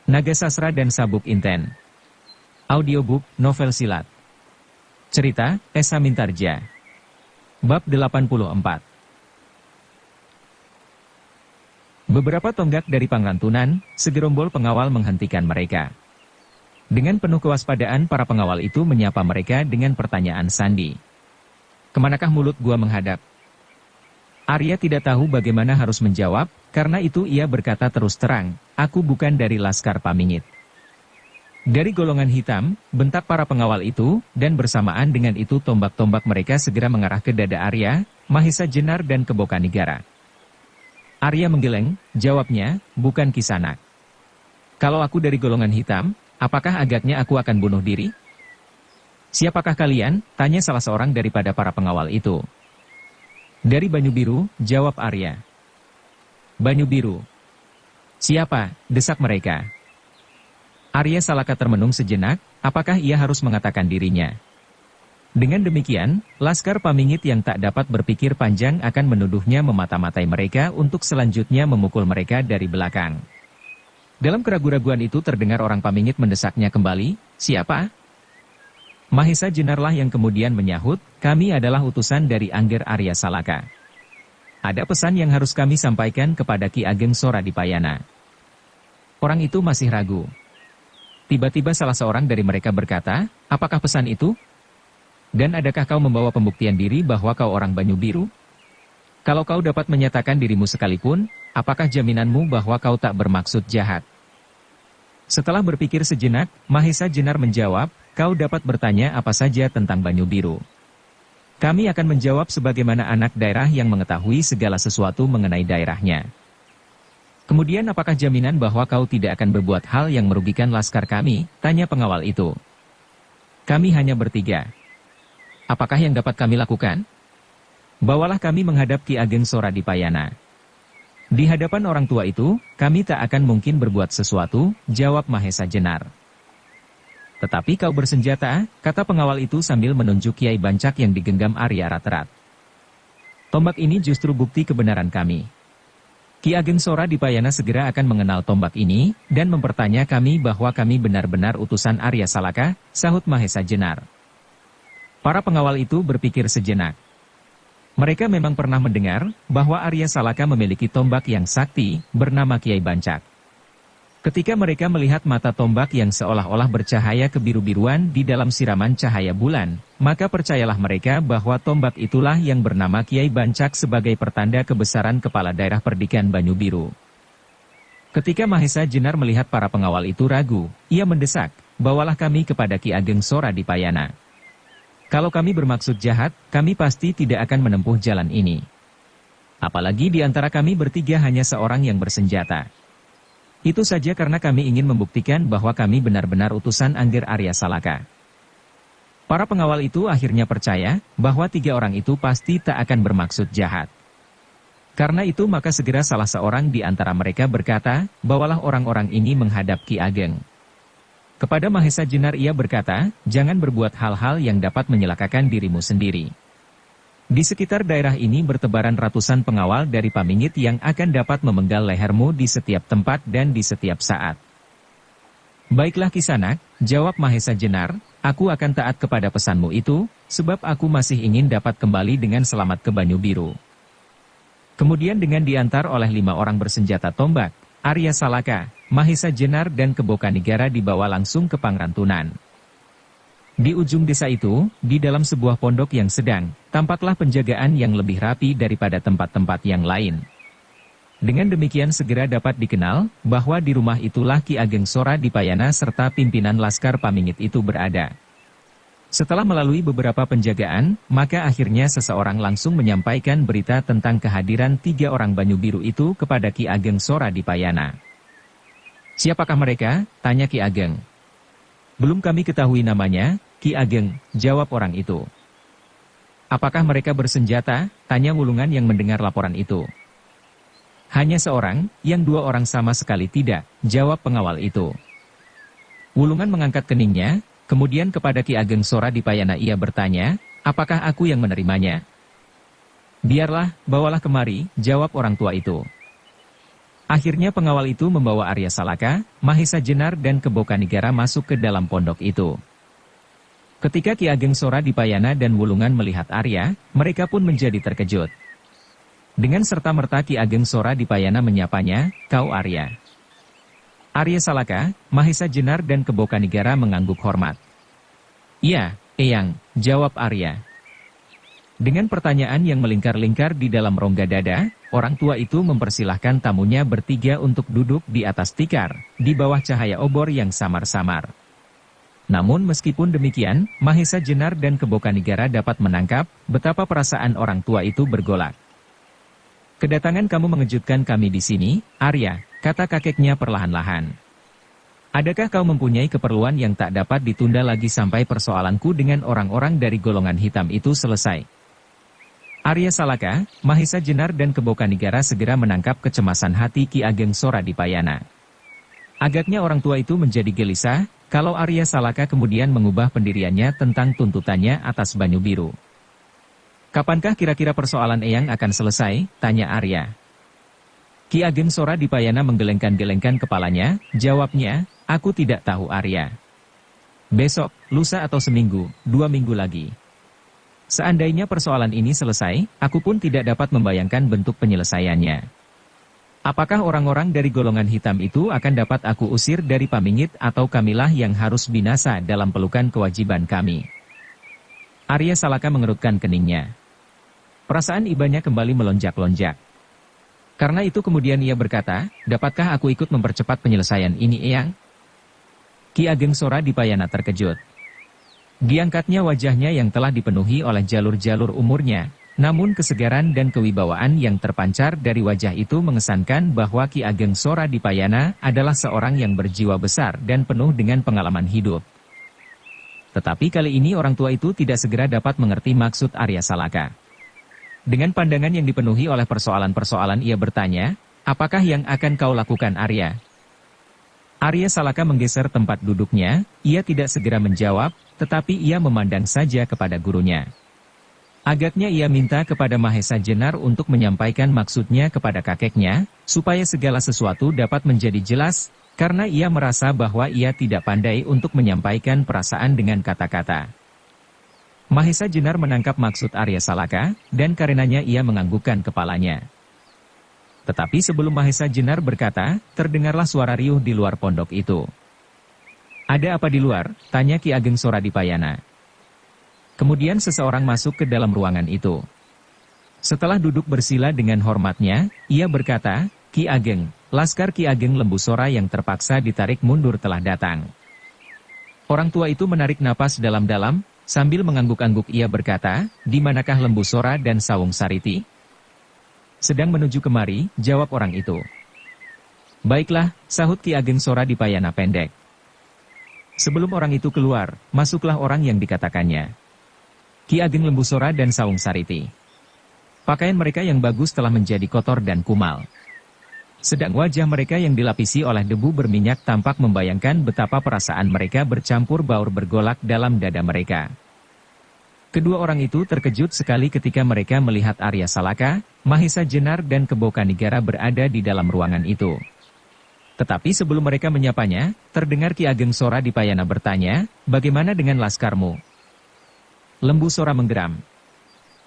Naga Sastra dan Sabuk Inten. Audiobook, novel silat. Cerita, Esa Mintarja. Bab 84. Beberapa tonggak dari Pangrantunan, segerombol pengawal menghentikan mereka. Dengan penuh kewaspadaan para pengawal itu menyapa mereka dengan pertanyaan sandi. Kemanakah mulut gua menghadap? Arya tidak tahu bagaimana harus menjawab, karena itu ia berkata terus terang, aku bukan dari Laskar Pamingit. Dari golongan hitam, bentak para pengawal itu, dan bersamaan dengan itu tombak-tombak mereka segera mengarah ke dada Arya, Mahesa Jenar dan Kebokanigara. Arya menggeleng, jawabnya, bukan Kisanak. Kalau aku dari golongan hitam, apakah agaknya aku akan bunuh diri? Siapakah kalian? Tanya salah seorang daripada para pengawal itu. Dari Banyu Biru, jawab Arya. Banyu Biru. Siapa? Desak mereka. Arya Salaka termenung sejenak, apakah ia harus mengatakan dirinya? Dengan demikian, Laskar Pamingit yang tak dapat berpikir panjang akan menuduhnya memata-matai mereka untuk selanjutnya memukul mereka dari belakang. Dalam keraguan-raguan itu terdengar orang Pamingit mendesaknya kembali, siapa? Mahesa Jenarlah yang kemudian menyahut, kami adalah utusan dari Angger Arya Salaka. Ada pesan yang harus kami sampaikan kepada Ki Ageng Soradipayana. Orang itu masih ragu. Tiba-tiba salah seorang dari mereka berkata, apakah pesan itu? Dan adakah kau membawa pembuktian diri bahwa kau orang Banyu Biru? Kalau kau dapat menyatakan dirimu sekalipun, apakah jaminanmu bahwa kau tak bermaksud jahat? Setelah berpikir sejenak, Mahesa Jenar menjawab, kau dapat bertanya apa saja tentang Banyu Biru. Kami akan menjawab sebagaimana anak daerah yang mengetahui segala sesuatu mengenai daerahnya. Kemudian apakah jaminan bahwa kau tidak akan berbuat hal yang merugikan laskar kami? Tanya pengawal itu. Kami hanya bertiga. Apakah yang dapat kami lakukan? Bawalah kami menghadap Ki Ageng Soradipayana. Di hadapan orang tua itu, kami tak akan mungkin berbuat sesuatu, jawab Mahesa Jenar. Tetapi kau bersenjata, kata pengawal itu sambil menunjuk Kiai Bancak yang digenggam Arya Ratrat. Tombak ini justru bukti kebenaran kami. Ki Ageng Soradipayana segera akan mengenal tombak ini, dan mempertanya kami bahwa kami benar-benar utusan Arya Salaka, sahut Mahesa Jenar. Para pengawal itu berpikir sejenak. Mereka memang pernah mendengar, bahwa Arya Salaka memiliki tombak yang sakti, bernama Kiai Bancak. Ketika mereka melihat mata tombak yang seolah-olah bercahaya kebiru-biruan di dalam siraman cahaya bulan, maka percayalah mereka bahwa tombak itulah yang bernama Kiai Bancak sebagai pertanda kebesaran kepala daerah Perdikan Banyu Biru. Ketika Mahesa Jenar melihat para pengawal itu ragu, ia mendesak, bawalah kami kepada Ki Ageng Soradipayana. Kalau kami bermaksud jahat, kami pasti tidak akan menempuh jalan ini. Apalagi di antara kami bertiga hanya seorang yang bersenjata. Itu saja karena kami ingin membuktikan bahwa kami benar-benar utusan Angger Arya Salaka. Para pengawal itu akhirnya percaya bahwa tiga orang itu pasti tak akan bermaksud jahat. Karena itu maka segera salah seorang di antara mereka berkata, bawalah orang-orang ini menghadap Ki Ageng. Kepada Mahesa Jenar ia berkata, jangan berbuat hal-hal yang dapat menyelakakan dirimu sendiri. Di sekitar daerah ini bertebaran ratusan pengawal dari Pamingit yang akan dapat memenggal lehermu di setiap tempat dan di setiap saat. Baiklah Kisanak, jawab Mahesa Jenar, aku akan taat kepada pesanmu itu, sebab aku masih ingin dapat kembali dengan selamat ke Banyu Biru. Kemudian dengan diantar oleh 5 orang bersenjata tombak, Arya Salaka, Mahesa Jenar dan Kebokanigara dibawa langsung ke Pangrantunan. Di ujung desa itu, di dalam sebuah pondok yang sedang, tampaklah penjagaan yang lebih rapi daripada tempat-tempat yang lain. Dengan demikian segera dapat dikenal, bahwa di rumah itulah Ki Ageng Soradipayana serta pimpinan Laskar Pamingit itu berada. Setelah melalui beberapa penjagaan, maka akhirnya seseorang langsung menyampaikan berita tentang kehadiran 3 orang Banyu Biru itu kepada Ki Ageng Soradipayana. Siapakah mereka? Tanya Ki Ageng. Belum kami ketahui namanya, Ki Ageng, jawab orang itu. Apakah mereka bersenjata? Tanya Wulungan yang mendengar laporan itu. Hanya seorang, yang 2 orang sama sekali tidak, jawab pengawal itu. Wulungan mengangkat keningnya, kemudian kepada Ki Ageng Soradipayana ia bertanya, apakah aku yang menerimanya? Biarlah, bawalah kemari, jawab orang tua itu. Akhirnya pengawal itu membawa Arya Salaka, Mahesa Jenar dan Kebo Kanigara masuk ke dalam pondok itu. Ketika Ki Ageng Sora Dipayana dan Wulungan melihat Arya, mereka pun menjadi terkejut. Dengan serta-merta Ki Ageng Sora Dipayana menyapanya, "Kau Arya." Arya Salaka, Mahesa Jenar dan Kebo Kanigara mengangguk hormat. "Iya, Eyang," jawab Arya. Dengan pertanyaan yang melingkar-lingkar di dalam rongga dada, orang tua itu mempersilahkan tamunya bertiga untuk duduk di atas tikar, di bawah cahaya obor yang samar-samar. Namun meskipun demikian, Mahesa Jenar dan Kebo Kanigara dapat menangkap betapa perasaan orang tua itu bergolak. "Kedatangan kamu mengejutkan kami di sini, Arya," kata kakeknya perlahan-lahan. "Adakah kau mempunyai keperluan yang tak dapat ditunda lagi sampai persoalanku dengan orang-orang dari golongan hitam itu selesai?" Arya Salaka, Mahesa Jenar dan Kebo Kanigara segera menangkap kecemasan hati Ki Ageng Sora Dipayana. Agaknya orang tua itu menjadi gelisah, kalau Arya Salaka kemudian mengubah pendiriannya tentang tuntutannya atas Banyu Biru. "Kapankah kira-kira persoalan Eyang akan selesai?" tanya Arya. Ki Ageng Sora Dipayana menggelengkan-gelengkan kepalanya, jawabnya, "Aku tidak tahu Arya. Besok, lusa atau seminggu, 2 minggu lagi. Seandainya persoalan ini selesai, aku pun tidak dapat membayangkan bentuk penyelesaiannya. Apakah orang-orang dari golongan hitam itu akan dapat aku usir dari Pamingit atau kamilah yang harus binasa dalam pelukan kewajiban kami?" Arya Salaka mengerutkan keningnya. Perasaan ibanya kembali melonjak-lonjak. Karena itu kemudian ia berkata, "Dapatkah aku ikut mempercepat penyelesaian ini, Eyang?" Ki Ageng Sora Dipayana terkejut. Diangkatnya wajahnya yang telah dipenuhi oleh jalur-jalur umurnya, namun kesegaran dan kewibawaan yang terpancar dari wajah itu mengesankan bahwa Ki Ageng Sora Dipayana adalah seorang yang berjiwa besar dan penuh dengan pengalaman hidup. Tetapi kali ini orang tua itu tidak segera dapat mengerti maksud Arya Salaka. Dengan pandangan yang dipenuhi oleh persoalan-persoalan ia bertanya, "Apakah yang akan kau lakukan, Arya?" Arya Salaka menggeser tempat duduknya, ia tidak segera menjawab, tetapi ia memandang saja kepada gurunya. Agaknya ia minta kepada Mahesa Jenar untuk menyampaikan maksudnya kepada kakeknya, supaya segala sesuatu dapat menjadi jelas, karena ia merasa bahwa ia tidak pandai untuk menyampaikan perasaan dengan kata-kata. Mahesa Jenar menangkap maksud Arya Salaka, dan karenanya ia menganggukkan kepalanya. Tetapi sebelum Mahesa Jenar berkata, terdengarlah suara riuh di luar pondok itu. "Ada apa di luar?" tanya Ki Ageng Sora Dipayana. Kemudian seseorang masuk ke dalam ruangan itu. Setelah duduk bersila dengan hormatnya, ia berkata, "Ki Ageng, Laskar Ki Ageng Lembu Sora yang terpaksa ditarik mundur telah datang." Orang tua itu menarik napas dalam-dalam, sambil mengangguk-angguk ia berkata, "Di manakah Lembu Sora dan Sawung Sariti?" "Sedang menuju kemari," jawab orang itu. "Baiklah," sahut Ki Ageng Sora Dipayana pendek. Sebelum orang itu keluar, masuklah orang yang dikatakannya. Ki Ageng Lembu Sora dan Sawung Sariti. Pakaian mereka yang bagus telah menjadi kotor dan kumal. Sedang wajah mereka yang dilapisi oleh debu berminyak tampak membayangkan betapa perasaan mereka bercampur baur bergolak dalam dada mereka. Kedua orang itu terkejut sekali ketika mereka melihat Arya Salaka, Mahesa Jenar dan Kebo Kanigara berada di dalam ruangan itu. Tetapi sebelum mereka menyapanya, terdengar Ki Ageng Sora Dipayana bertanya, "Bagaimana dengan laskarmu?" Lembu Sora menggeram.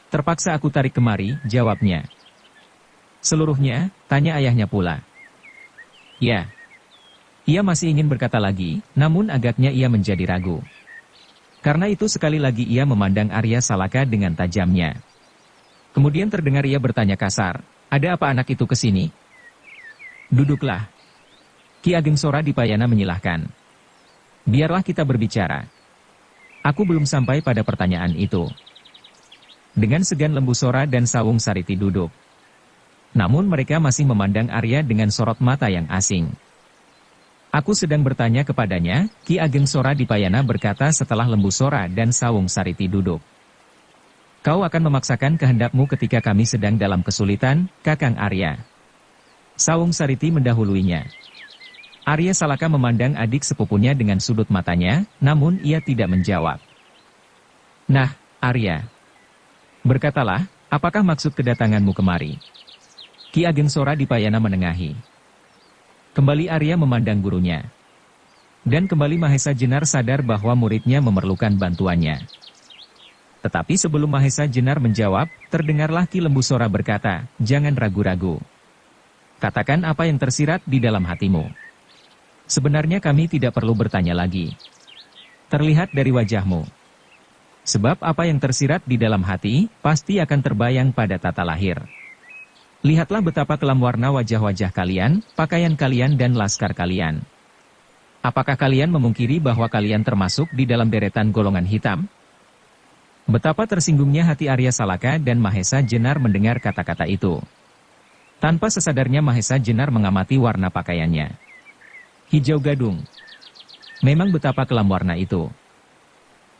"Terpaksa aku tarik kemari," jawabnya. "Seluruhnya?" tanya ayahnya pula. "Ya." Ia masih ingin berkata lagi, namun agaknya ia menjadi ragu. Karena itu sekali lagi ia memandang Arya Salaka dengan tajamnya. Kemudian terdengar ia bertanya kasar, "Ada apa anak itu ke sini?" "Duduklah." Ki Ageng Sora Dipayana menyilahkan. "Biarlah kita berbicara. Aku belum sampai pada pertanyaan itu." Dengan segan Lembu Sora dan Sawung Sariti duduk. Namun mereka masih memandang Arya dengan sorot mata yang asing. "Aku sedang bertanya kepadanya," Ki Ageng Sora Dipayana berkata setelah Lembu Sora dan Sawung Sariti duduk. "Kau akan memaksakan kehendakmu ketika kami sedang dalam kesulitan, Kakang Arya." Sawung Sariti mendahuluinya. Arya Salaka memandang adik sepupunya dengan sudut matanya, namun ia tidak menjawab. "Nah, Arya, berkatalah, apakah maksud kedatanganmu kemari?" Ki Ageng Sora Dipayana menengahi. Kembali Arya memandang gurunya. Dan kembali Mahesa Jenar sadar bahwa muridnya memerlukan bantuannya. Tetapi sebelum Mahesa Jenar menjawab, terdengarlah Ki Lembusora berkata, "Jangan ragu-ragu. Katakan apa yang tersirat di dalam hatimu. Sebenarnya kami tidak perlu bertanya lagi. Terlihat dari wajahmu. Sebab apa yang tersirat di dalam hati, pasti akan terbayang pada tata lahir. Lihatlah betapa kelam warna wajah-wajah kalian, pakaian kalian dan laskar kalian. Apakah kalian memungkiri bahwa kalian termasuk di dalam deretan golongan hitam?" Betapa tersinggungnya hati Arya Salaka dan Mahesa Jenar mendengar kata-kata itu. Tanpa sesadarnya Mahesa Jenar mengamati warna pakaiannya. Hijau gadung. Memang betapa kelam warna itu.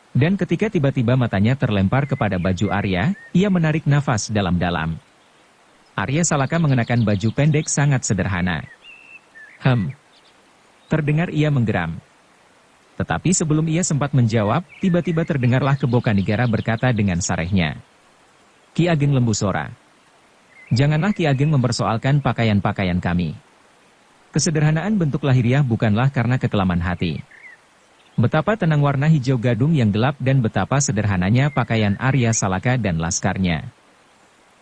Dan ketika tiba-tiba matanya terlempar kepada baju Arya, ia menarik nafas dalam-dalam. Arya Salaka mengenakan baju pendek sangat sederhana. Terdengar ia menggeram. Tetapi sebelum ia sempat menjawab, tiba-tiba terdengarlah Kebo Kanigara berkata dengan sarehnya. "Ki Ageng Lembusora, janganlah Ki Ageng mempersoalkan pakaian-pakaian kami. Kesederhanaan bentuk lahiriah bukanlah karena kekelaman hati. Betapa tenang warna hijau gadung yang gelap dan betapa sederhananya pakaian Arya Salaka dan laskarnya.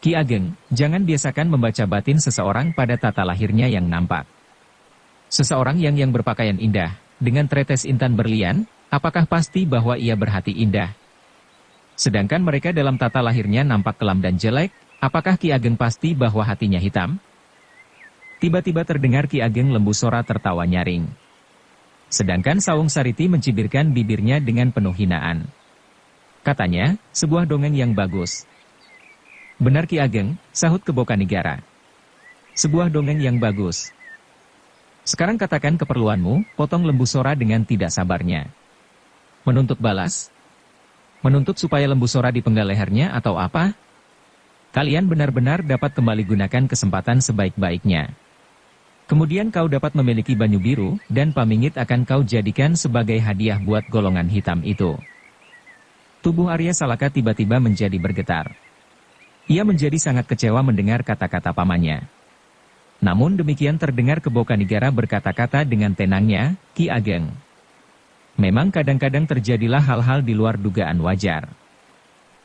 Ki Ageng, jangan biasakan membaca batin seseorang pada tata lahirnya yang nampak. Seseorang yang berpakaian indah, dengan tretes intan berlian, apakah pasti bahwa ia berhati indah? Sedangkan mereka dalam tata lahirnya nampak kelam dan jelek, apakah Ki Ageng pasti bahwa hatinya hitam?" Tiba-tiba terdengar Ki Ageng Lembusora tertawa nyaring. Sedangkan Sawung Sariti mencibirkan bibirnya dengan penuh hinaan. Katanya, "Sebuah dongeng yang bagus." "Benar Ki Ageng," sahut Kebo Kanigara. "Sebuah dongeng yang bagus. Sekarang katakan keperluanmu," potong Lembusora dengan tidak sabarnya. "Menuntut balas? Menuntut supaya Lembusora dipenggal lehernya atau apa? Kalian benar-benar dapat kembali gunakan kesempatan sebaik-baiknya. Kemudian kau dapat memiliki banyu biru, dan pamingit akan kau jadikan sebagai hadiah buat golongan hitam itu." Tubuh Arya Salaka tiba-tiba menjadi bergetar. Ia menjadi sangat kecewa mendengar kata-kata pamannya. Namun demikian terdengar Kebo Kanigara berkata-kata dengan tenangnya, "Ki Ageng, memang kadang-kadang terjadilah hal-hal di luar dugaan wajar.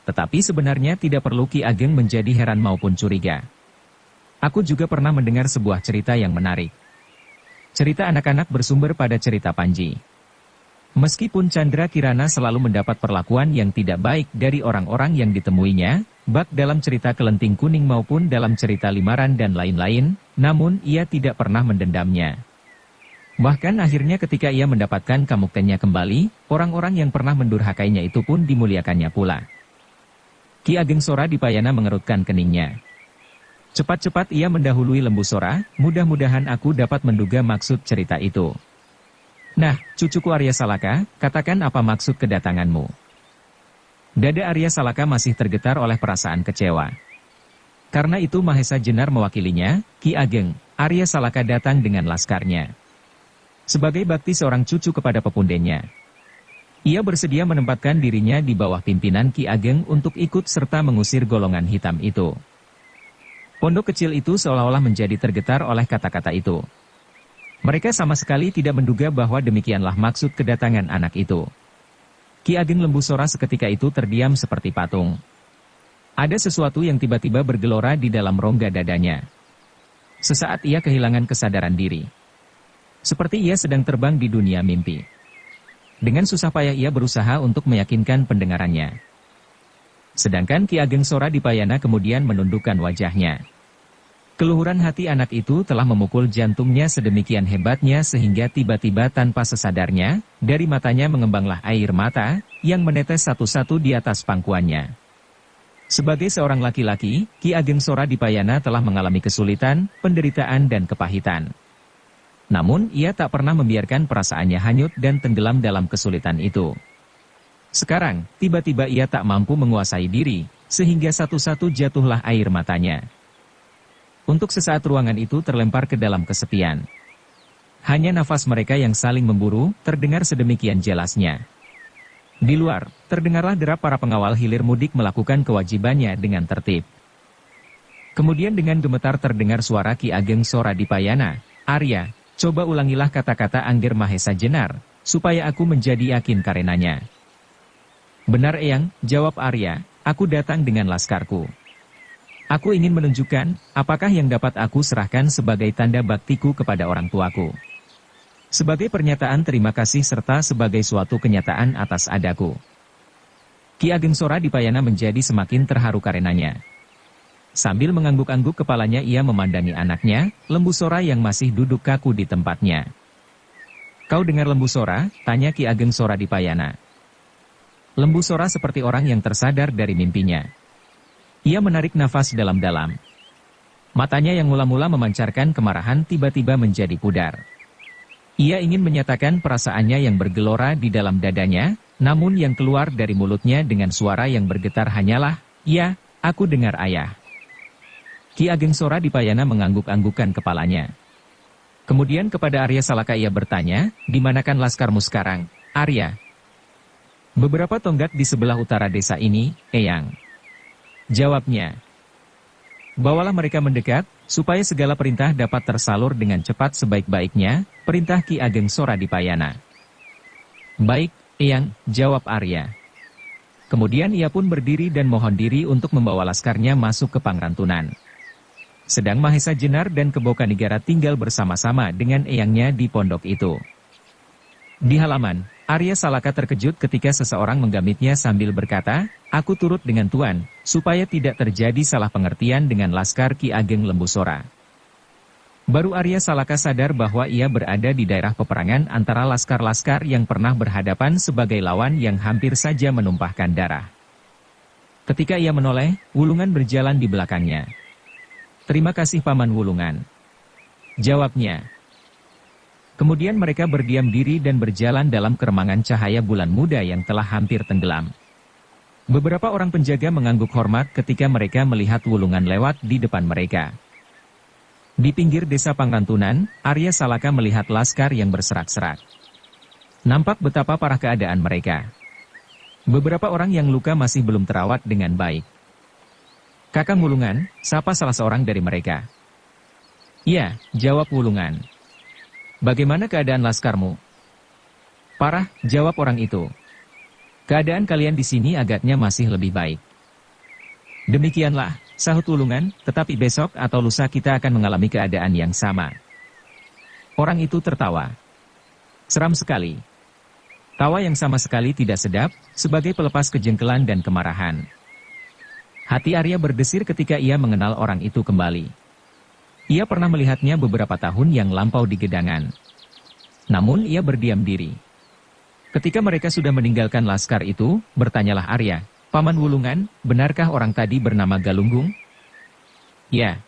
Tetapi sebenarnya tidak perlu Ki Ageng menjadi heran maupun curiga. Aku juga pernah mendengar sebuah cerita yang menarik. Cerita anak-anak bersumber pada cerita Panji. Meskipun Chandra Kirana selalu mendapat perlakuan yang tidak baik dari orang-orang yang ditemuinya, bak dalam cerita Kelenting Kuning maupun dalam cerita Limaran dan lain-lain, namun ia tidak pernah mendendamnya. Bahkan akhirnya ketika ia mendapatkan kamuktennya kembali, orang-orang yang pernah mendurhakainya itu pun dimuliakannya pula." Ki Ageng Sora Dipayana mengerutkan keningnya. Cepat-cepat ia mendahului Lembusora, "Mudah-mudahan aku dapat menduga maksud cerita itu. Nah, cucuku Arya Salaka, katakan apa maksud kedatanganmu?" Dada Arya Salaka masih tergetar oleh perasaan kecewa. Karena itu Mahesa Jenar mewakilinya, "Ki Ageng, Arya Salaka datang dengan laskarnya. Sebagai bakti seorang cucu kepada pepundennya. Ia bersedia menempatkan dirinya di bawah pimpinan Ki Ageng untuk ikut serta mengusir golongan hitam itu." Pondok kecil itu seolah-olah menjadi tergetar oleh kata-kata itu. Mereka sama sekali tidak menduga bahwa demikianlah maksud kedatangan anak itu. Ki Ageng Lembusora seketika itu terdiam seperti patung. Ada sesuatu yang tiba-tiba bergelora di dalam rongga dadanya. Sesaat ia kehilangan kesadaran diri. Seperti ia sedang terbang di dunia mimpi. Dengan susah payah ia berusaha untuk meyakinkan pendengarannya. Sedangkan Ki Ageng Sora Dipayana kemudian menundukkan wajahnya. Keluhuran hati anak itu telah memukul jantungnya sedemikian hebatnya sehingga tiba-tiba tanpa sesadarnya, dari matanya mengembanglah air mata, yang menetes satu-satu di atas pangkuannya. Sebagai seorang laki-laki, Ki Ageng Sora Dipayana telah mengalami kesulitan, penderitaan dan kepahitan. Namun ia tak pernah membiarkan perasaannya hanyut dan tenggelam dalam kesulitan itu. Sekarang, tiba-tiba ia tak mampu menguasai diri, sehingga satu-satu jatuhlah air matanya. Untuk sesaat ruangan itu terlempar ke dalam kesepian. Hanya nafas mereka yang saling memburu, terdengar sedemikian jelasnya. Di luar, terdengarlah derap para pengawal hilir mudik melakukan kewajibannya dengan tertib. Kemudian dengan gemetar terdengar suara Ki Ageng Sora Dipayana, "Arya, Coba ulangilah kata-kata Angger Mahesa Jenar, supaya aku menjadi yakin karenanya. Benar Eyang, jawab Arya, aku datang dengan laskarku. Aku ingin menunjukkan, apakah yang dapat aku serahkan sebagai tanda baktiku kepada orang tuaku. Sebagai pernyataan terima kasih serta sebagai suatu kenyataan atas adaku. Ki Ageng Sora Dipayana menjadi semakin terharu karenanya. Sambil mengangguk-angguk kepalanya ia memandangi anaknya, Lembu Sora yang masih duduk kaku di tempatnya. Kau dengar Lembu Sora? Tanya Ki Ageng Sora Dipayana. Lembu Sora seperti orang yang tersadar dari mimpinya. Ia menarik nafas dalam-dalam. Matanya yang mula-mula memancarkan kemarahan tiba-tiba menjadi pudar. Ia ingin menyatakan perasaannya yang bergelora di dalam dadanya, namun yang keluar dari mulutnya dengan suara yang bergetar hanyalah, "Ya, aku dengar ayah." Ki Ageng Sora Dipayana mengangguk-anggukkan kepalanya. Kemudian kepada Arya Salaka ia bertanya, "Di manakan laskarmu sekarang, Arya?" "Beberapa tonggak di sebelah utara desa ini, Eyang," jawabnya. "Bawalah mereka mendekat, supaya segala perintah dapat tersalur dengan cepat sebaik-baiknya," perintah Ki Ageng Sora Dipayana. "Baik, Eyang," jawab Arya. Kemudian ia pun berdiri dan mohon diri untuk membawa laskarnya masuk ke Pangrantunan. Sedang Mahesa Jenar dan Kebo Kanigara tinggal bersama-sama dengan eyangnya di pondok itu. Di halaman, Arya Salaka terkejut ketika seseorang menggamitnya sambil berkata, "Aku turut dengan Tuan, supaya tidak terjadi salah pengertian dengan laskar Ki Ageng Lembu Sora." Baru Arya Salaka sadar bahwa ia berada di daerah peperangan antara laskar-laskar yang pernah berhadapan sebagai lawan yang hampir saja menumpahkan darah. Ketika ia menoleh, Wulungan berjalan di belakangnya. "Terima kasih Paman Wulungan," jawabnya. Kemudian mereka berdiam diri dan berjalan dalam keremangan cahaya bulan muda yang telah hampir tenggelam. Beberapa orang penjaga mengangguk hormat ketika mereka melihat Wulungan lewat di depan mereka. Di pinggir desa Pangrantunan, Arya Salaka melihat laskar yang berserak-serak. Nampak betapa parah keadaan mereka. Beberapa orang yang luka masih belum terawat dengan baik. "Kakang Wulungan," sapa salah seorang dari mereka. "Ya," jawab Wulungan. "Bagaimana keadaan laskarmu?" "Parah," jawab orang itu. "Keadaan kalian di sini agaknya masih lebih baik." "Demikianlah," sahut Wulungan, "tetapi besok atau lusa kita akan mengalami keadaan yang sama." Orang itu tertawa. Seram sekali. Tawa yang sama sekali tidak sedap, sebagai pelepas kejengkelan dan kemarahan. Hati Arya berdesir ketika ia mengenal orang itu kembali. Ia pernah melihatnya beberapa tahun yang lampau di Gedangan. Namun ia berdiam diri. Ketika mereka sudah meninggalkan laskar itu, bertanyalah Arya, "Paman Wulungan, benarkah orang tadi bernama Galunggung?" "Ya."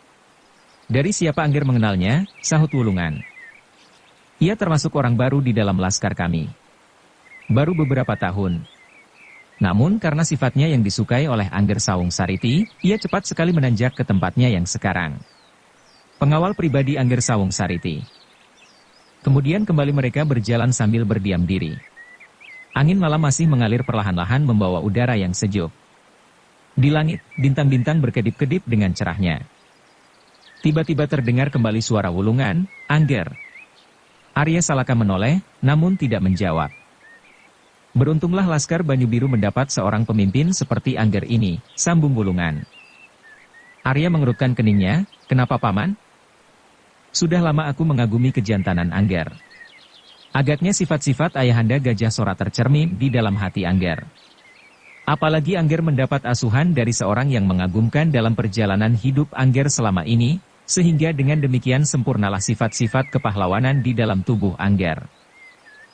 "Dari siapa Angger mengenalnya?" sahut Wulungan. "Ia termasuk orang baru di dalam laskar kami. Baru beberapa tahun. Namun karena sifatnya yang disukai oleh Angger Sawung Sariti, ia cepat sekali menanjak ke tempatnya yang sekarang." Pengawal pribadi Angger Sawung Sariti. Kemudian kembali mereka berjalan sambil berdiam diri. Angin malam masih mengalir perlahan-lahan membawa udara yang sejuk. Di langit, bintang-bintang berkedip-kedip dengan cerahnya. Tiba-tiba terdengar kembali suara Wulungan, "Angger." Arya Salaka menoleh, namun tidak menjawab. "Beruntunglah laskar Banyu Biru mendapat seorang pemimpin seperti Angger ini," sambung Wulungan. Arya mengerutkan keningnya, "Kenapa Paman?" "Sudah lama aku mengagumi kejantanan Angger. Agaknya sifat-sifat ayahanda Gajah Sora tercermin di dalam hati Angger. Apalagi Angger mendapat asuhan dari seorang yang mengagumkan dalam perjalanan hidup Angger selama ini, sehingga dengan demikian sempurnalah sifat-sifat kepahlawanan di dalam tubuh Angger.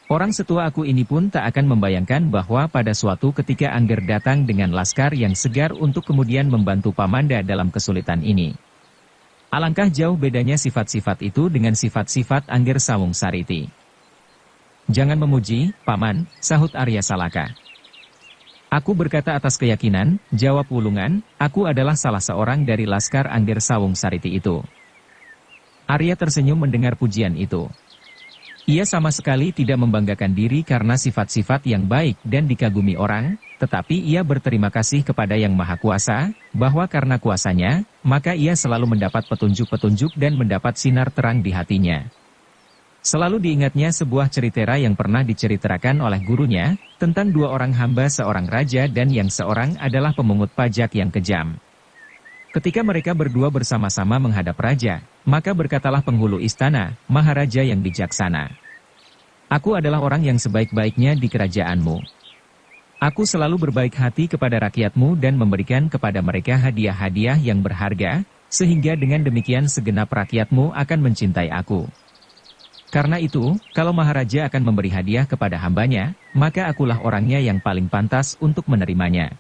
Orang setua aku ini pun tak akan membayangkan bahwa pada suatu ketika Angger datang dengan laskar yang segar untuk kemudian membantu Pamanda dalam kesulitan ini. Alangkah jauh bedanya sifat-sifat itu dengan sifat-sifat Angger Sawung Sariti." "Jangan memuji, Paman," sahut Arya Salaka. "Aku berkata atas keyakinan," jawab Wulungan, "aku adalah salah seorang dari laskar Angger Sawung Sariti itu." Arya tersenyum mendengar pujian itu. Ia sama sekali tidak membanggakan diri karena sifat-sifat yang baik dan dikagumi orang, tetapi ia berterima kasih kepada Yang Maha Kuasa, bahwa karena kuasanya, maka ia selalu mendapat petunjuk-petunjuk dan mendapat sinar terang di hatinya. Selalu diingatnya sebuah cerita yang pernah diceritakan oleh gurunya, tentang dua orang hamba seorang raja dan yang seorang adalah pemungut pajak yang kejam. Ketika mereka berdua bersama-sama menghadap raja, maka berkatalah penghulu istana, Maharaja yang bijaksana. Aku adalah orang yang sebaik-baiknya di kerajaanmu. Aku selalu berbaik hati kepada rakyatmu dan memberikan kepada mereka hadiah-hadiah yang berharga, sehingga dengan demikian segenap rakyatmu akan mencintai aku. Karena itu, kalau Maharaja akan memberi hadiah kepada hambanya, maka akulah orangnya yang paling pantas untuk menerimanya.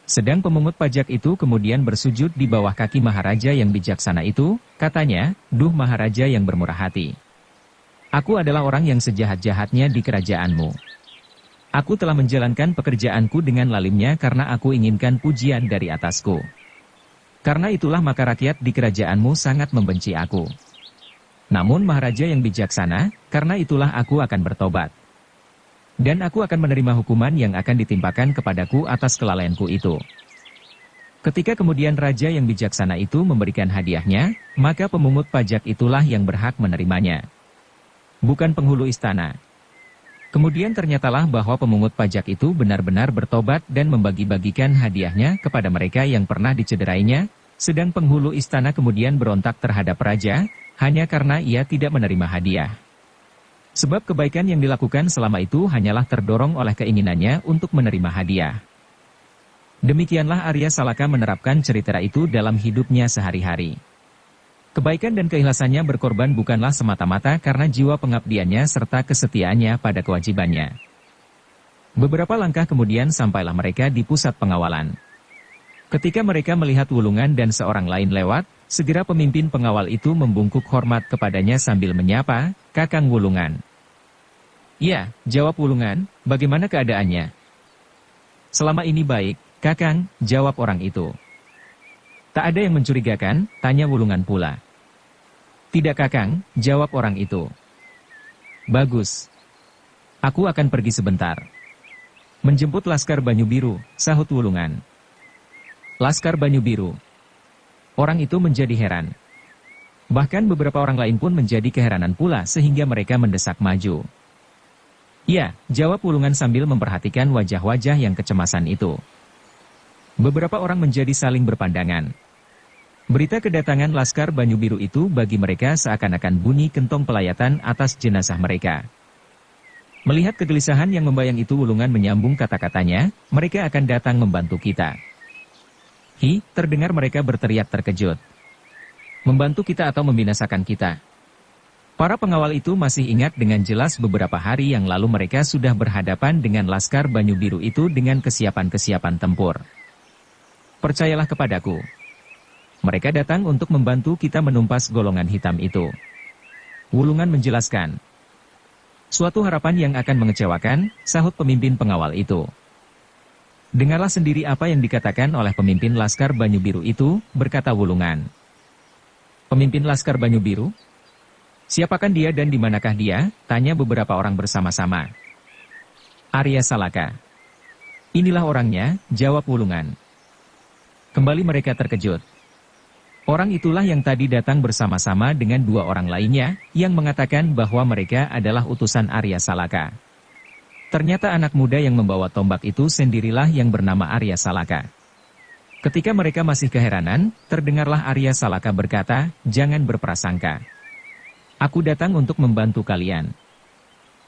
Sedang pemungut pajak itu kemudian bersujud di bawah kaki Maharaja yang bijaksana itu, katanya, "Duh Maharaja yang bermurah hati. Aku adalah orang yang sejahat-jahatnya di kerajaanmu. Aku telah menjalankan pekerjaanku dengan lalimnya karena aku inginkan pujian dari atasku. Karena itulah maka rakyat di kerajaanmu sangat membenci aku. Namun Maharaja yang bijaksana, karena itulah aku akan bertobat. Dan aku akan menerima hukuman yang akan ditimpakan kepadaku atas kelalaianku itu." Ketika kemudian Raja yang bijaksana itu memberikan hadiahnya, maka pemungut pajak itulah yang berhak menerimanya. Bukan penghulu istana. Kemudian ternyatalah bahwa pemungut pajak itu benar-benar bertobat dan membagi-bagikan hadiahnya kepada mereka yang pernah dicederainya, sedang penghulu istana kemudian berontak terhadap Raja, hanya karena ia tidak menerima hadiah. Sebab kebaikan yang dilakukan selama itu hanyalah terdorong oleh keinginannya untuk menerima hadiah. Demikianlah Arya Salaka menerapkan cerita itu dalam hidupnya sehari-hari. Kebaikan dan keikhlasannya berkorban bukanlah semata-mata karena jiwa pengabdiannya serta kesetiaannya pada kewajibannya. Beberapa langkah kemudian sampailah mereka di pusat pengawalan. Ketika mereka melihat Wulungan dan seorang lain lewat, segera pemimpin pengawal itu membungkuk hormat kepadanya sambil menyapa, "Kakang Wulungan." "Iya," jawab Wulungan, "bagaimana keadaannya?" "Selama ini baik, Kakang," jawab orang itu. "Tak ada yang mencurigakan?" tanya Wulungan pula. "Tidak Kakang," jawab orang itu. "Bagus. Aku akan pergi sebentar. Menjemput Laskar Banyu Biru," sahut Wulungan. "Laskar Banyu Biru?" Orang itu menjadi heran. Bahkan beberapa orang lain pun menjadi keheranan pula sehingga mereka mendesak maju. "Ya," jawab Wulungan sambil memperhatikan wajah-wajah yang kecemasan itu. Beberapa orang menjadi saling berpandangan. Berita kedatangan Laskar Banyu Biru itu bagi mereka seakan-akan bunyi kentong pelayatan atas jenazah mereka. Melihat kegelisahan yang membayang itu Wulungan menyambung kata-katanya, "Mereka akan datang membantu kita." "Hi," terdengar mereka berteriak terkejut. "Membantu kita atau membinasakan kita?" Para pengawal itu masih ingat dengan jelas beberapa hari yang lalu mereka sudah berhadapan dengan Laskar Banyu Biru itu dengan kesiapan-kesiapan tempur. "Percayalah kepadaku. Mereka datang untuk membantu kita menumpas golongan hitam itu," Wulungan menjelaskan. "Suatu harapan yang akan mengecewakan," sahut pemimpin pengawal itu. "Dengarlah sendiri apa yang dikatakan oleh pemimpin Laskar Banyu Biru itu," berkata Wulungan. "Pemimpin Laskar Banyu Biru? Siapakah dia dan di manakah dia?" tanya beberapa orang bersama-sama. "Arya Salaka." "Inilah orangnya," jawab Wulungan. Kembali mereka terkejut. Orang itulah yang tadi datang bersama-sama dengan dua orang lainnya, yang mengatakan bahwa mereka adalah utusan Arya Salaka. Ternyata anak muda yang membawa tombak itu sendirilah yang bernama Arya Salaka. Ketika mereka masih keheranan, terdengarlah Arya Salaka berkata, "Jangan berprasangka. Aku datang untuk membantu kalian.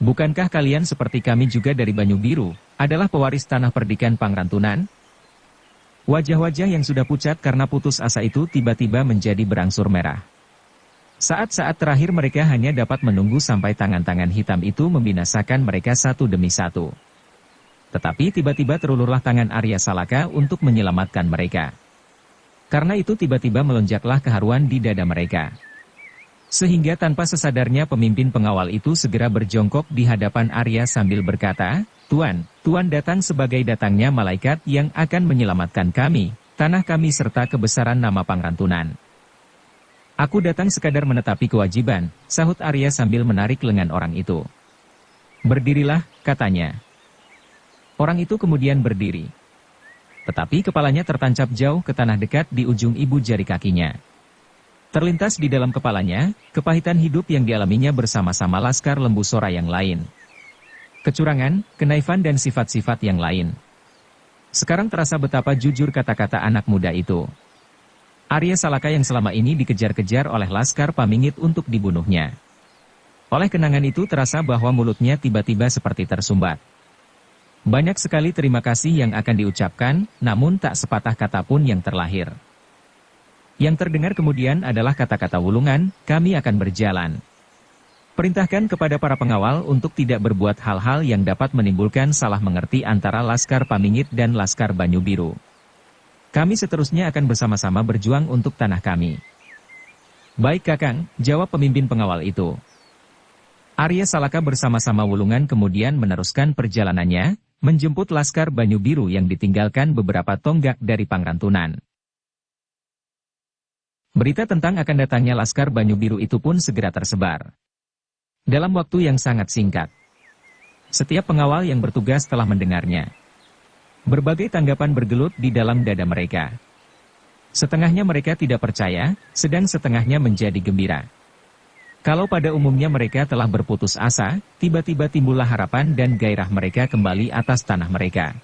Bukankah kalian seperti kami juga dari Banyu Biru, adalah pewaris tanah perdikan Pangrantunan?" Wajah-wajah yang sudah pucat karena putus asa itu tiba-tiba menjadi berangsur merah. Saat-saat terakhir mereka hanya dapat menunggu sampai tangan-tangan hitam itu membinasakan mereka satu demi satu. Tetapi tiba-tiba terulurlah tangan Arya Salaka untuk menyelamatkan mereka. Karena itu tiba-tiba melonjaklah keharuan di dada mereka. Sehingga tanpa sesadarnya pemimpin pengawal itu segera berjongkok di hadapan Arya sambil berkata, "Tuan, Tuan datang sebagai datangnya malaikat yang akan menyelamatkan kami, tanah kami serta kebesaran nama Pangrantunan." "Aku datang sekadar menetapi kewajiban," sahut Arya sambil menarik lengan orang itu. "Berdirilah," katanya. Orang itu kemudian berdiri. Tetapi kepalanya tertancap jauh ke tanah dekat di ujung ibu jari kakinya. Terlintas di dalam kepalanya, kepahitan hidup yang dialaminya bersama-sama Laskar Lembu Sora yang lain. Kecurangan, kenaifan dan sifat-sifat yang lain. Sekarang terasa betapa jujur kata-kata anak muda itu. Arya Salaka yang selama ini dikejar-kejar oleh Laskar Pamingit untuk dibunuhnya. Oleh kenangan itu terasa bahwa mulutnya tiba-tiba seperti tersumbat. Banyak sekali terima kasih yang akan diucapkan, namun tak sepatah kata pun yang terlahir. Yang terdengar kemudian adalah kata-kata Wulungan, kami akan berjalan. Perintahkan kepada para pengawal untuk tidak berbuat hal-hal yang dapat menimbulkan salah mengerti antara Laskar Pamingit dan Laskar Banyu Biru. Kami seterusnya akan bersama-sama berjuang untuk tanah kami. Baik Kakang, jawab pemimpin pengawal itu. Arya Salaka bersama-sama Wulungan kemudian meneruskan perjalanannya, menjemput Laskar Banyu Biru yang ditinggalkan beberapa tonggak dari Pangrantunan. Berita tentang akan datangnya Laskar Banyu Biru itu pun segera tersebar. Dalam waktu yang sangat singkat. Setiap pengawal yang bertugas telah mendengarnya. Berbagai tanggapan bergelut di dalam dada mereka. Setengahnya mereka tidak percaya, sedang setengahnya menjadi gembira. Kalau pada umumnya mereka telah berputus asa, tiba-tiba timbullah harapan dan gairah mereka kembali atas tanah mereka.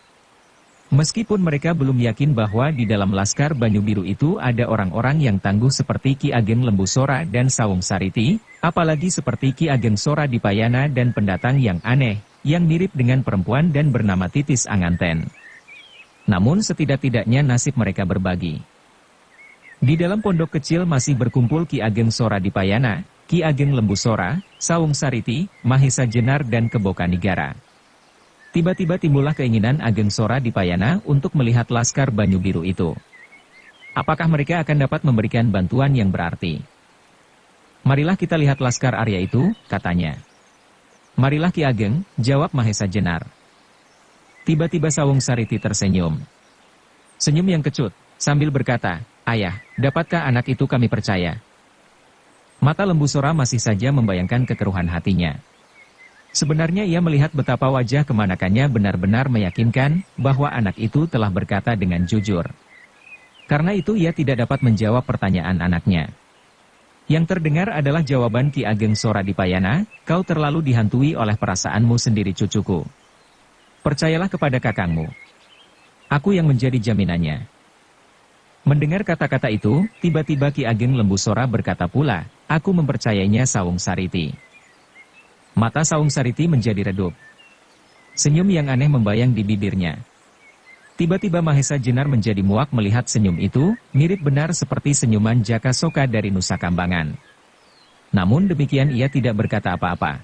Meskipun mereka belum yakin bahwa di dalam Laskar Banyu Biru itu ada orang-orang yang tangguh seperti Ki Ageng Lembu Sora dan Sawung Sariti, apalagi seperti Ki Ageng Sora Dipayana dan pendatang yang aneh, yang mirip dengan perempuan dan bernama Titis Anganten. Namun setidak-tidaknya nasib mereka berbagi. Di dalam pondok kecil masih berkumpul Ki Ageng Sora Dipayana, Ki Ageng Lembu Sora, Sawung Sariti, Mahesa Jenar dan Kebokanigara. Tiba-tiba timbullah keinginan Ageng Sora Dipayana untuk melihat Laskar Banyu Biru itu. Apakah mereka akan dapat memberikan bantuan yang berarti? Marilah kita lihat Laskar Arya itu, katanya. Marilah Ki Ageng, jawab Mahesa Jenar. Tiba-tiba Sawung Sariti tersenyum. Senyum yang kecut, sambil berkata, Ayah, dapatkah anak itu kami percaya? Mata Lembu Sora masih saja membayangkan kekeruhan hatinya. Sebenarnya ia melihat betapa wajah kemanakannya benar-benar meyakinkan bahwa anak itu telah berkata dengan jujur. Karena itu ia tidak dapat menjawab pertanyaan anaknya. Yang terdengar adalah jawaban Ki Ageng Sora Dipayana, kau terlalu dihantui oleh perasaanmu sendiri cucuku. Percayalah kepada kakangmu. Aku yang menjadi jaminannya. Mendengar kata-kata itu, tiba-tiba Ki Ageng Lembu Sora berkata pula, aku mempercayainya Sawung Sariti. Mata Sawung Sariti menjadi redup. Senyum yang aneh membayang di bibirnya. Tiba-tiba Mahesa Jenar menjadi muak melihat senyum itu, mirip benar seperti senyuman Jaka Soka dari Nusa Kambangan. Namun demikian ia tidak berkata apa-apa.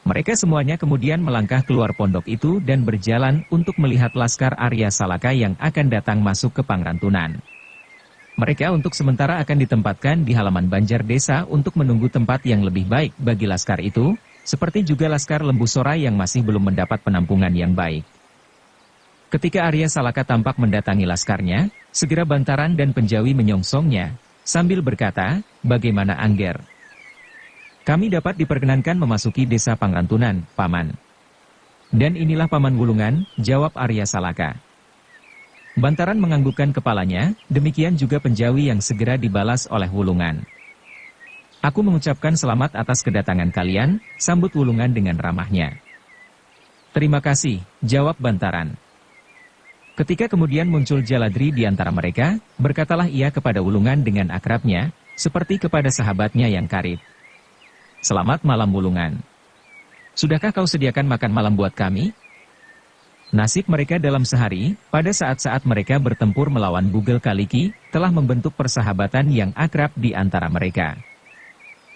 Mereka semuanya kemudian melangkah keluar pondok itu dan berjalan untuk melihat Laskar Arya Salaka yang akan datang masuk ke Pangrantunan. Mereka untuk sementara akan ditempatkan di halaman Banjar Desa untuk menunggu tempat yang lebih baik bagi Laskar itu, seperti juga Laskar Lembu Sora yang masih belum mendapat penampungan yang baik. Ketika Arya Salaka tampak mendatangi Laskarnya, segera Bantaran dan Penjawi menyongsongnya, sambil berkata, bagaimana Angger? Kami dapat diperkenankan memasuki desa Pangrantunan, Paman. Dan inilah Paman Wulungan, jawab Arya Salaka. Bantaran menganggukkan kepalanya, demikian juga Penjawi yang segera dibalas oleh Wulungan. Aku mengucapkan selamat atas kedatangan kalian, sambut Wulungan dengan ramahnya. Terima kasih, jawab Bantaran. Ketika kemudian muncul Jaladri di antara mereka, berkatalah ia kepada Wulungan dengan akrabnya, seperti kepada sahabatnya yang karib. Selamat malam Wulungan. Sudahkah kau sediakan makan malam buat kami? Nasib mereka dalam sehari, pada saat-saat mereka bertempur melawan Bugel Kaliki, telah membentuk persahabatan yang akrab di antara mereka.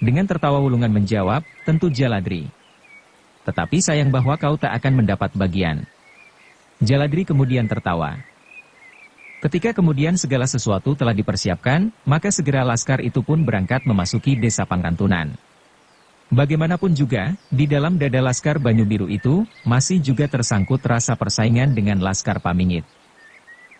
Dengan tertawa Wulungan menjawab, tentu Jaladri. Tetapi sayang bahwa kau tak akan mendapat bagian. Jaladri kemudian tertawa. Ketika kemudian segala sesuatu telah dipersiapkan, maka segera Laskar itu pun berangkat memasuki desa Pangrantunan. Bagaimanapun juga, di dalam dada Laskar Banyu Biru itu, masih juga tersangkut rasa persaingan dengan Laskar Pamingit.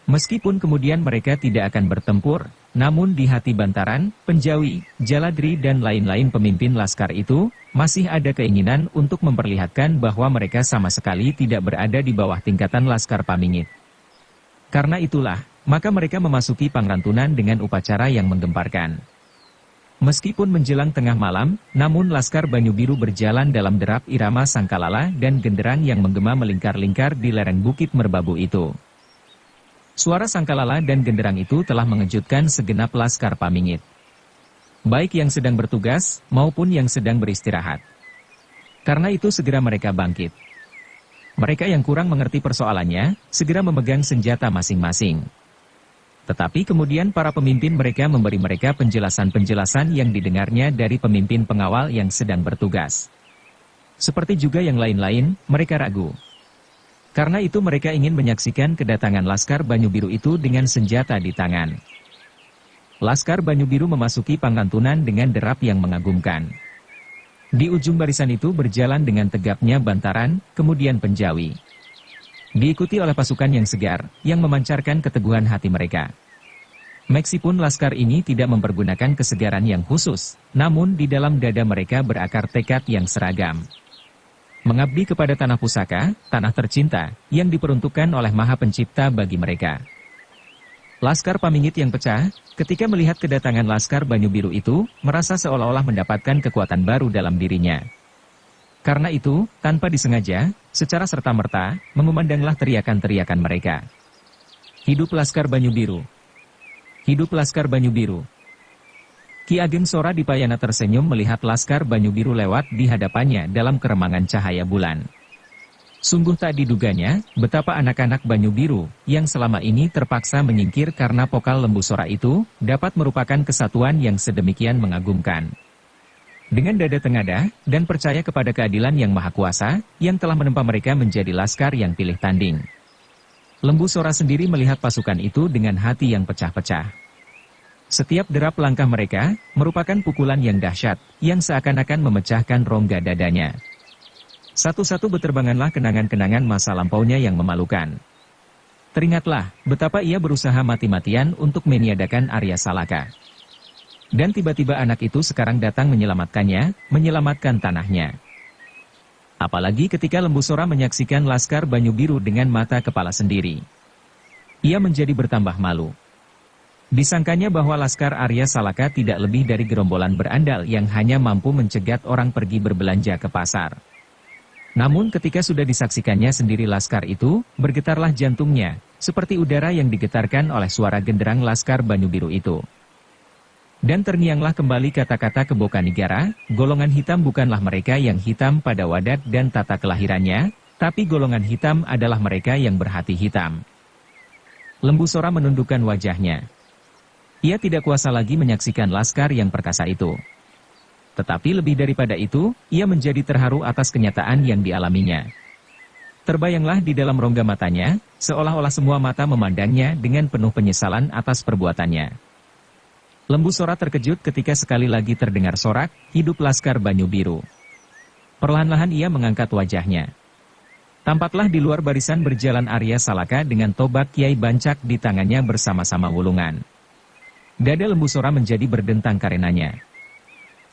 Meskipun kemudian mereka tidak akan bertempur, namun di hati Bantaran, Penjawi, Jaladri dan lain-lain pemimpin Laskar itu, masih ada keinginan untuk memperlihatkan bahwa mereka sama sekali tidak berada di bawah tingkatan Laskar Pamingit. Karena itulah, maka mereka memasuki Pangrantunan dengan upacara yang menggemparkan. Meskipun menjelang tengah malam, namun Laskar Banyu Biru berjalan dalam derap irama sangkalala dan genderang yang menggema melingkar-lingkar di lereng Bukit Merbabu itu. Suara sangkalala dan genderang itu telah mengejutkan segenap Laskar Pamingit. Baik yang sedang bertugas, maupun yang sedang beristirahat. Karena itu segera mereka bangkit. Mereka yang kurang mengerti persoalannya, segera memegang senjata masing-masing. Tetapi kemudian para pemimpin mereka memberi mereka penjelasan-penjelasan yang didengarnya dari pemimpin pengawal yang sedang bertugas. Seperti juga yang lain-lain, mereka ragu. Karena itu mereka ingin menyaksikan kedatangan Laskar Banyu Biru itu dengan senjata di tangan. Laskar Banyu Biru memasuki Pangantunan dengan derap yang mengagumkan. Di ujung barisan itu berjalan dengan tegapnya bantaran, kemudian penjawi. Diikuti oleh pasukan yang segar, yang memancarkan keteguhan hati mereka. Meskipun laskar ini tidak mempergunakan kesegaran yang khusus, namun di dalam dada mereka berakar tekad yang seragam. Mengabdi kepada tanah pusaka, tanah tercinta, yang diperuntukkan oleh Maha Pencipta bagi mereka. Laskar Pamingit yang pecah, ketika melihat kedatangan Laskar Banyu Biru itu, merasa seolah-olah mendapatkan kekuatan baru dalam dirinya. Karena itu, tanpa disengaja, secara serta-merta, mengumandanglah teriakan-teriakan mereka. Hidup Laskar Banyu Biru! Hidup Laskar Banyu Biru! Ki Ageng Sora Dipayana tersenyum melihat Laskar Banyu Biru lewat di hadapannya dalam keremangan cahaya bulan. Sungguh tak diduganya, betapa anak-anak Banyu Biru, yang selama ini terpaksa menyingkir karena pokal lembu sora itu, dapat merupakan kesatuan yang sedemikian mengagumkan. Dengan dada tengadah, dan percaya kepada keadilan yang maha kuasa, yang telah menempa mereka menjadi laskar yang pilih tanding. Lembu Sora sendiri melihat pasukan itu dengan hati yang pecah-pecah. Setiap derap langkah mereka, merupakan pukulan yang dahsyat, yang seakan-akan memecahkan rongga dadanya. Satu-satu beterbanganlah kenangan-kenangan masa lampaunya yang memalukan. Teringatlah, betapa ia berusaha mati-matian untuk meniadakan Arya Salaka. Dan tiba-tiba anak itu sekarang datang menyelamatkannya, menyelamatkan tanahnya. Apalagi ketika Lembu Sora menyaksikan Laskar Banyu Biru dengan mata kepala sendiri. Ia menjadi bertambah malu. Disangkanya bahwa Laskar Arya Salaka tidak lebih dari gerombolan berandal yang hanya mampu mencegat orang pergi berbelanja ke pasar. Namun ketika sudah disaksikannya sendiri Laskar itu, bergetarlah jantungnya, seperti udara yang digetarkan oleh suara genderang Laskar Banyu Biru itu. Dan terngianglah kembali kata-kata Kebokanigara, golongan hitam bukanlah mereka yang hitam pada wadat dan tata kelahirannya, tapi golongan hitam adalah mereka yang berhati hitam. Lembu Sora menundukkan wajahnya. Ia tidak kuasa lagi menyaksikan laskar yang perkasa itu. Tetapi lebih daripada itu, ia menjadi terharu atas kenyataan yang dialaminya. Terbayanglah di dalam rongga matanya, seolah-olah semua mata memandangnya dengan penuh penyesalan atas perbuatannya. Lembu Sora terkejut ketika sekali lagi terdengar sorak, hidup Laskar Banyu Biru. Perlahan-lahan ia mengangkat wajahnya. Tampaklah di luar barisan berjalan Arya Salaka dengan tobat Kiai Bancak di tangannya bersama-sama wulungan. Dada Lembu Sora menjadi berdentang karenanya.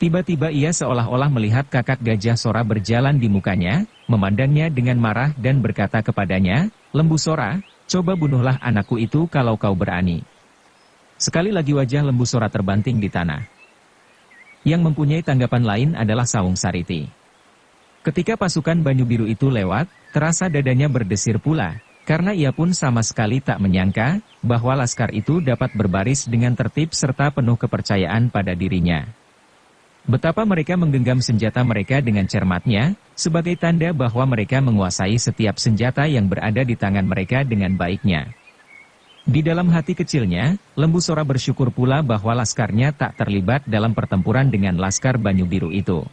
Tiba-tiba ia seolah-olah melihat kakak Gajah Sora berjalan di mukanya, memandangnya dengan marah dan berkata kepadanya, "Lembu Sora, coba bunuhlah anakku itu kalau kau berani." Sekali lagi wajah Lembu Sora terbanting di tanah. Yang mempunyai tanggapan lain adalah Sawung Sariti. Ketika pasukan Banyu Biru itu lewat, terasa dadanya berdesir pula, karena ia pun sama sekali tak menyangka, bahwa laskar itu dapat berbaris dengan tertib serta penuh kepercayaan pada dirinya. Betapa mereka menggenggam senjata mereka dengan cermatnya, sebagai tanda bahwa mereka menguasai setiap senjata yang berada di tangan mereka dengan baiknya. Di dalam hati kecilnya, Lembu Sora bersyukur pula bahwa laskarnya tak terlibat dalam pertempuran dengan Laskar Banyu Biru itu.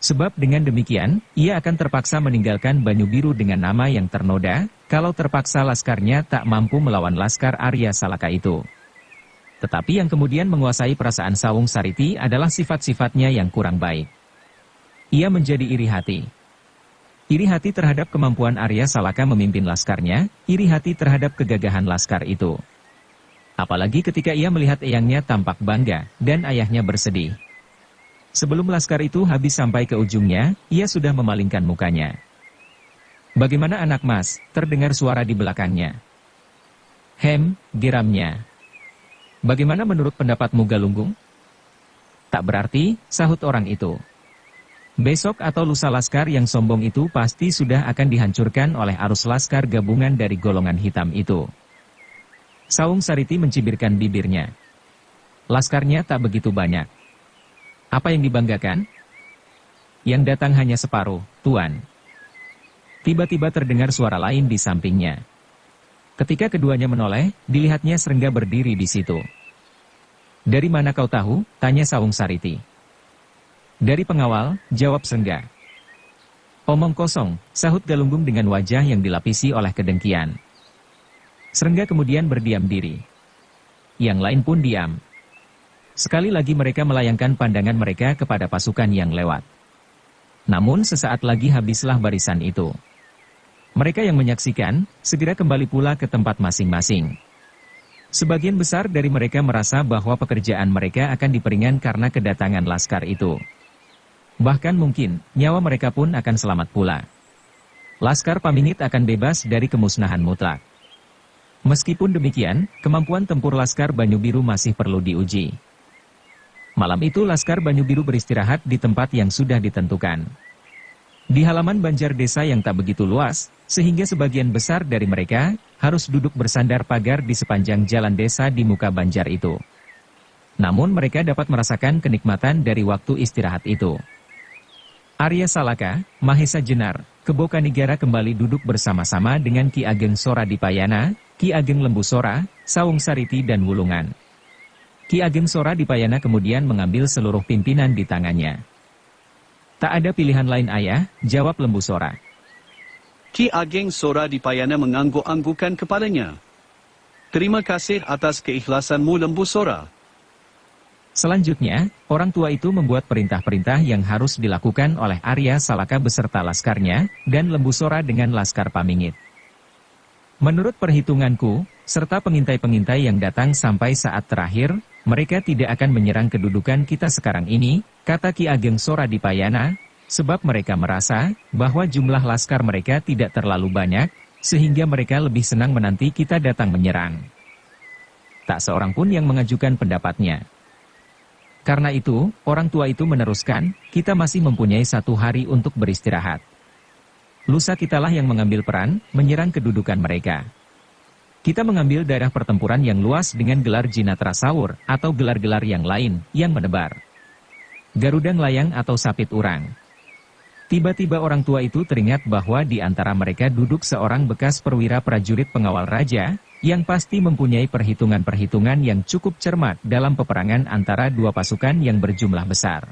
Sebab dengan demikian, ia akan terpaksa meninggalkan Banyu Biru dengan nama yang ternoda, kalau terpaksa laskarnya tak mampu melawan Laskar Arya Salaka itu. Tetapi yang kemudian menguasai perasaan Sawung Sariti adalah sifat-sifatnya yang kurang baik. Ia menjadi iri hati. Iri hati terhadap kemampuan Arya Salaka memimpin laskarnya, iri hati terhadap kegagahan laskar itu. Apalagi ketika ia melihat eyangnya tampak bangga, dan ayahnya bersedih. Sebelum laskar itu habis sampai ke ujungnya, ia sudah memalingkan mukanya. "Bagaimana anak mas?" terdengar suara di belakangnya. "Geramnya. Bagaimana menurut pendapatmu Galunggung?" Tak berarti, sahut orang itu. Besok atau lusa laskar yang sombong itu pasti sudah akan dihancurkan oleh arus laskar gabungan dari golongan hitam itu. Saung Sariti mencibirkan bibirnya. Laskarnya tak begitu banyak. Apa yang dibanggakan? Yang datang hanya separuh, Tuan. Tiba-tiba terdengar suara lain di sampingnya. Ketika keduanya menoleh, dilihatnya Srengga berdiri di situ. Dari mana kau tahu? Tanya Saung Sariti. Dari pengawal, jawab Srengga. Omong kosong, sahut Galunggung dengan wajah yang dilapisi oleh kedengkian. Srengga kemudian berdiam diri. Yang lain pun diam. Sekali lagi mereka melayangkan pandangan mereka kepada pasukan yang lewat. Namun sesaat lagi habislah barisan itu. Mereka yang menyaksikan, segera kembali pula ke tempat masing-masing. Sebagian besar dari mereka merasa bahwa pekerjaan mereka akan diperingan karena kedatangan laskar itu. Bahkan mungkin, nyawa mereka pun akan selamat pula. Laskar Pamingit akan bebas dari kemusnahan mutlak. Meskipun demikian, kemampuan tempur Laskar Banyu Biru masih perlu diuji. Malam itu Laskar Banyu Biru beristirahat di tempat yang sudah ditentukan. Di halaman banjar desa yang tak begitu luas, sehingga sebagian besar dari mereka harus duduk bersandar pagar di sepanjang jalan desa di muka banjar itu. Namun mereka dapat merasakan kenikmatan dari waktu istirahat itu. Arya Salaka, Mahesa Jenar, Kebo Kanigara kembali duduk bersama-sama dengan Ki Ageng Sora Dipayana, Ki Ageng Lembu Sora, Saung Sariti dan Wulungan. Ki Ageng Sora Dipayana kemudian mengambil seluruh pimpinan di tangannya. Tak ada pilihan lain ayah, jawab Lembu Sora. Ki Ageng Sora Dipayana mengangguk-anggukkan kepalanya. Terima kasih atas keikhlasanmu Lembu Sora. Selanjutnya, orang tua itu membuat perintah-perintah yang harus dilakukan oleh Arya Salaka beserta laskarnya, dan Lembu Sora dengan Laskar Pamingit. Menurut perhitunganku, serta pengintai-pengintai yang datang sampai saat terakhir, mereka tidak akan menyerang kedudukan kita sekarang ini, kata Ki Ageng Sora Dipayana, sebab mereka merasa bahwa jumlah laskar mereka tidak terlalu banyak, sehingga mereka lebih senang menanti kita datang menyerang. Tak seorang pun yang mengajukan pendapatnya. Karena itu, orang tua itu meneruskan, kita masih mempunyai 1 hari untuk beristirahat. Lusa kitalah yang mengambil peran, menyerang kedudukan mereka. Kita mengambil daerah pertempuran yang luas dengan gelar Jinatra Sawur, atau gelar-gelar yang lain, yang menebar. Garuda Nglayang atau Sapit Urang. Tiba-tiba orang tua itu teringat bahwa di antara mereka duduk seorang bekas perwira prajurit pengawal raja, yang pasti mempunyai perhitungan-perhitungan yang cukup cermat dalam peperangan antara dua pasukan yang berjumlah besar.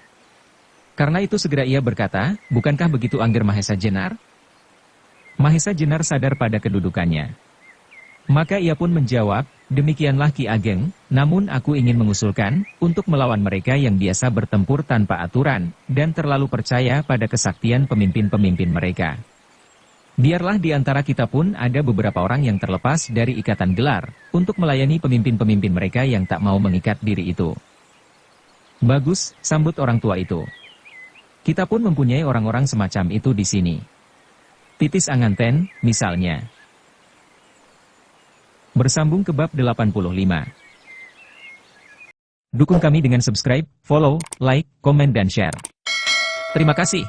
Karena itu segera ia berkata, bukankah begitu Angger Mahesa Jenar? Mahesa Jenar sadar pada kedudukannya. Maka ia pun menjawab, demikianlah Ki Ageng, namun aku ingin mengusulkan, untuk melawan mereka yang biasa bertempur tanpa aturan, dan terlalu percaya pada kesaktian pemimpin-pemimpin mereka. Biarlah di antara kita pun ada beberapa orang yang terlepas dari ikatan gelar, untuk melayani pemimpin-pemimpin mereka yang tak mau mengikat diri itu. Bagus, sambut orang tua itu. Kita pun mempunyai orang-orang semacam itu di sini. Titis Anganten, misalnya. Bersambung ke bab 85. Dukung kami dengan subscribe, follow, like, komen dan share. Terima kasih.